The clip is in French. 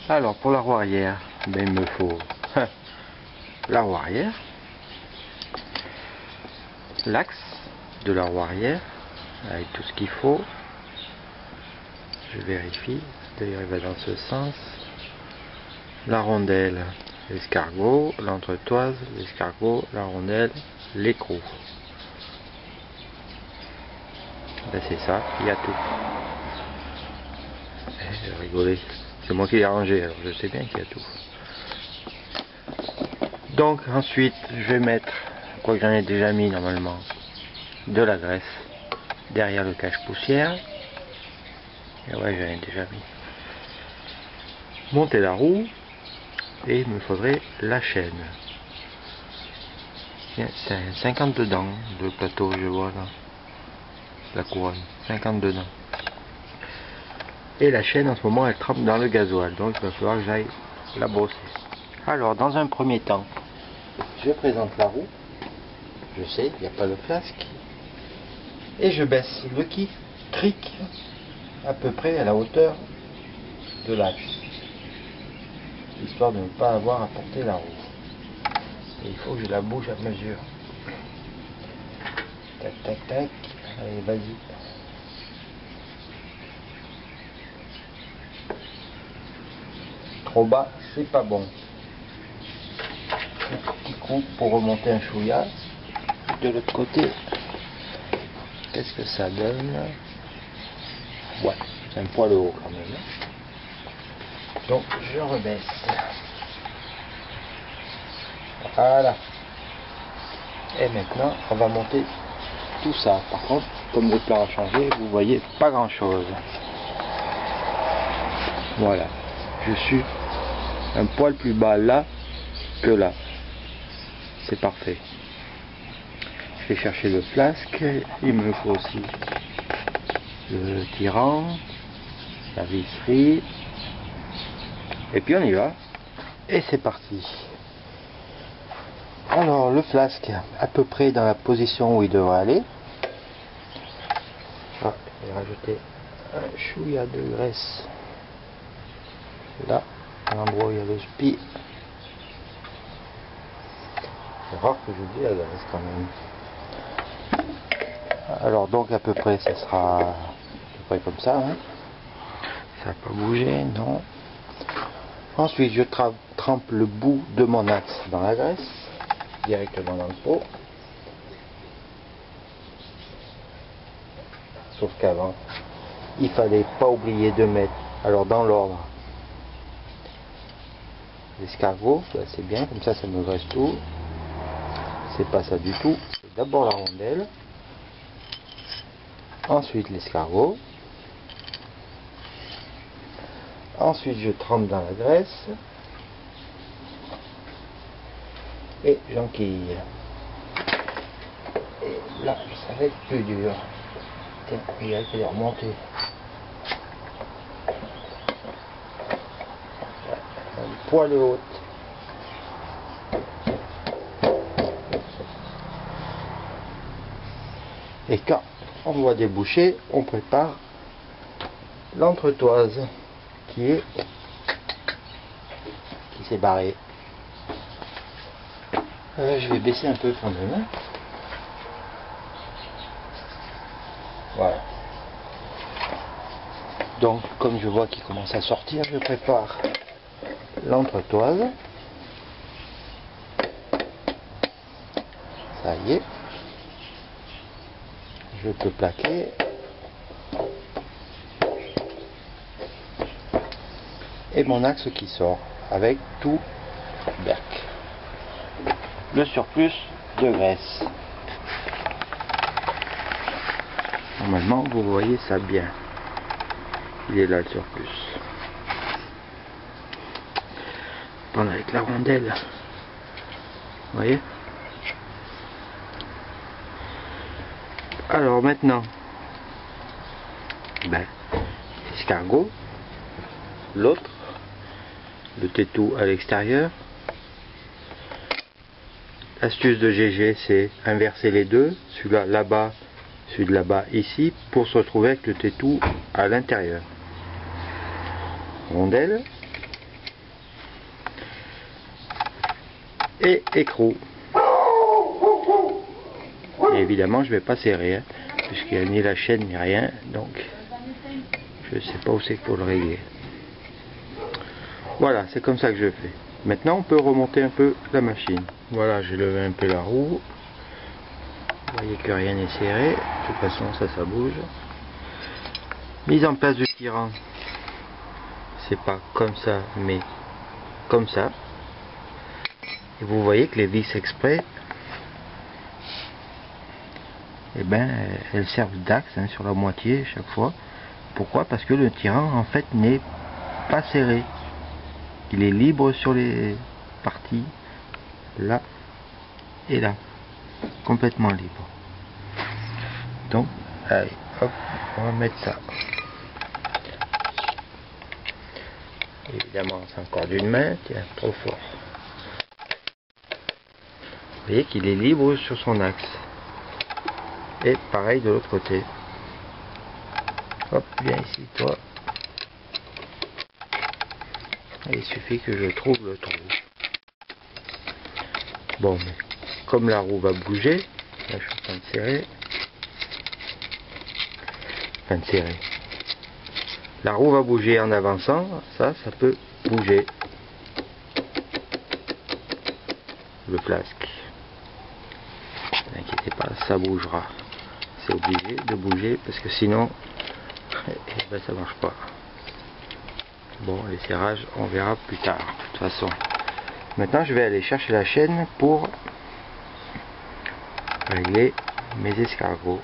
Alors pour la roue arrière, ben, il me faut la roue arrière, l'axe de la roue arrière avec tout ce qu'il faut. Je vérifie, d'ailleurs il va dans ce sens. La rondelle, l'escargot, l'entretoise, l'escargot, la rondelle, l'écrou. Ben c'est ça, il y a tout. J'ai rigolé, c'est moi qui l'ai rangé, alors je sais bien qu'il y a tout. Donc ensuite je vais mettre, quoi que j'en ai déjà mis normalement, de la graisse derrière le cache-poussière. Et ouais, j'en ai déjà mis. Monter la roue et il me faudrait la chaîne. C'est 50 dedans le plateau, je vois là. La couronne, 50 dedans. Et la chaîne en ce moment elle trempe dans le gasoil, donc il va falloir que j'aille la brosser. Alors dans un premier temps, je présente la roue. Je sais, il n'y a pas de flasque. Et je baisse le cric à peu près à la hauteur de l'axe, histoire de ne pas avoir à porter la roue. Et il faut que je la bouge à mesure. Tac, tac, tac. Allez, vas-y. Trop bas, c'est pas bon. Un petit coup pour remonter un chouïa. De l'autre côté, qu'est-ce que ça donne? Ouais, c'est un poil haut quand même. Donc je rebaisse. Voilà. Et maintenant, on va monter tout ça. Par contre, comme le plan a changé, vous voyez pas grand chose. Voilà. Je suis un poil plus bas là que là. C'est parfait. Je vais chercher le flasque. Il me faut aussi le tirant, la visserie. Et puis on y va. Et c'est parti. Alors le flasque à peu près dans la position où il devrait aller. Ah, je vais rajouter un chouïa de graisse là, à l'endroit où il y a le spi. C'est rare que j'oublie la graisse quand même. Alors donc à peu près ça sera à peu près comme ça, hein. Ça va pas bouger, non. Ensuite je trempe le bout de mon axe dans la graisse directement dans le pot, sauf qu'avant il fallait pas oublier de mettre, alors dans l'ordre, l'escargot, c'est bien, comme ça ça me graisse tout. C'est pas ça du tout, c'est d'abord la rondelle, ensuite l'escargot, ensuite je trempe dans la graisse et j'enquille. Et là ça va être plus dur. Tiens, il a été remonté. Un poil haute. Et quand on voit déboucher, on prépare l'entretoise qui s'est barrée. Je vais baisser un peu quand même. Voilà. Donc comme je vois qu'il commence à sortir, je prépare l'entretoise. Ça y est. Je peux plaquer. Et mon axe qui sort avec tout berk. Le surplus de graisse. Normalement vous voyez ça bien. Il est là le surplus. Prendre avec la rondelle. Vous voyez? Alors maintenant, l'escargot, l'autre, le tétou à l'extérieur. L'astuce de GG, c'est inverser les deux, celui-là là-bas, celui de là-bas ici, pour se retrouver avec le tétou à l'intérieur. Rondelle, et écrou. Et évidemment je vais pas serrer, hein, puisqu'il n'y a ni la chaîne ni rien, donc je sais pas où c'est qu'il faut le régler. Voilà, c'est comme ça que je fais. Maintenant on peut remonter un peu la machine. Voilà, j'ai levé un peu la roue. Vous voyez que rien n'est serré, de toute façon ça bouge. Mise en place du tirant, c'est pas comme ça mais comme ça. Et vous voyez que les vis exprès, eh ben, elles servent d'axe, hein, sur la moitié chaque fois. Pourquoi? Parce que le tirant en fait n'est pas serré. Il est libre sur les parties là et là, complètement libre. Donc, allez, hop, on va mettre ça. Évidemment, c'est encore d'une main, tiens, trop fort. Vous voyez qu'il est libre sur son axe. Et pareil de l'autre côté. Hop, viens ici, toi. Et il suffit que je trouve le trou. Bon, mais comme la roue va bouger, là je suis en train de serrer. Enfin de serrer. La roue va bouger en avançant, ça peut bouger. Le flasque. Ne vous inquiétez pas, ça bougera. C'est obligé de bouger parce que sinon ben, ça marche pas. Bon, les serrages on verra plus tard de toute façon. Maintenant je vais aller chercher la chaîne pour régler mes escargots.